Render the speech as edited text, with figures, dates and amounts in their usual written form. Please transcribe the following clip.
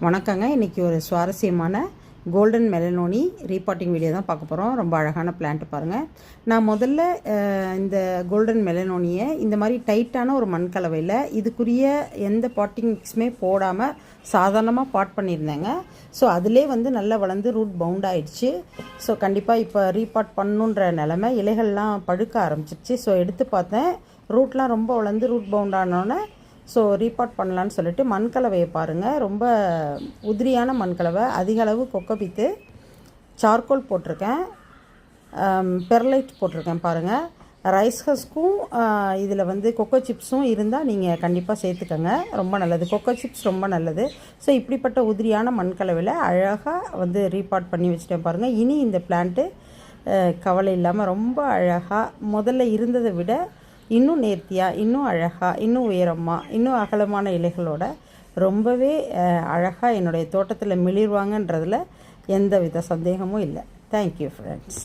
வணக்கங்க. இன்றைக்கி ஒரு சுவாரஸ்யமான கோல்டன் மெலனோனி ரீபாட்டிங் வீடியோ தான் பார்க்க போகிறோம். ரொம்ப அழகான பிளான்ட் பாருங்கள். நான் முதல்ல இந்த கோல்டன் மெலனோனியை இந்த மாதிரி டைட்டான ஒரு மண் கலவையில் இதுக்குரிய எந்த பாட்டிங் மிக்ஸுமே போடாமல் சாதாரணமாக பாட் பண்ணியிருந்தேங்க. ஸோ அதிலே நல்லா வளர்ந்து ரூட் பவுண்ட் ஆகிடுச்சு. ஸோ கண்டிப்பாக இப்போ ரீபாட் பண்ணுன்ற நிலமை, இலைகள்லாம் பழுக்க ஆரம்பிச்சிருச்சு. ஸோ எடுத்து பார்த்தேன், ரூட்லாம் ரொம்ப வளர்ந்து ரூட் பவுண்ட் ஆனோன்னே ஸோ ரீபாட் பண்ணலான்னு சொல்லிட்டு மண்கலவையை பாருங்கள். ரொம்ப உதிரியான மண்கலவை, அதிக அளவு கொக்கோபித்து, சார்கோல் போட்டிருக்கேன், பெர்லைட் போட்டிருக்கேன் பாருங்கள். ரைஸ் ஹஸ்க்கும் இதில் கொக்கோ சிப்ஸும் இருந்தால் நீங்கள் கண்டிப்பாக சேர்த்துக்கோங்க, ரொம்ப நல்லது. கொக்கோ சிப்ஸ் ரொம்ப நல்லது. ஸோ இப்படிப்பட்ட உதிரியான மண்கலவையில் அழகாக ரீபாட் பண்ணி வச்சுட்டேன் பாருங்கள். இனி இந்த பிளான்ட்டு கவலை இல்லாமல் ரொம்ப அழகாக முதல்ல இருந்ததை விட இன்னும் நேர்த்தியாக, இன்னும் அழகாக, இன்னும் உயரமாக, இன்னும் அகலமான இலைகளோட ரொம்பவே அழகாக என்னுடைய தோட்டத்தில் மிளிர்வாங்கன்றதில் எந்த வித சந்தேகமும் இல்லை. Thank you friends.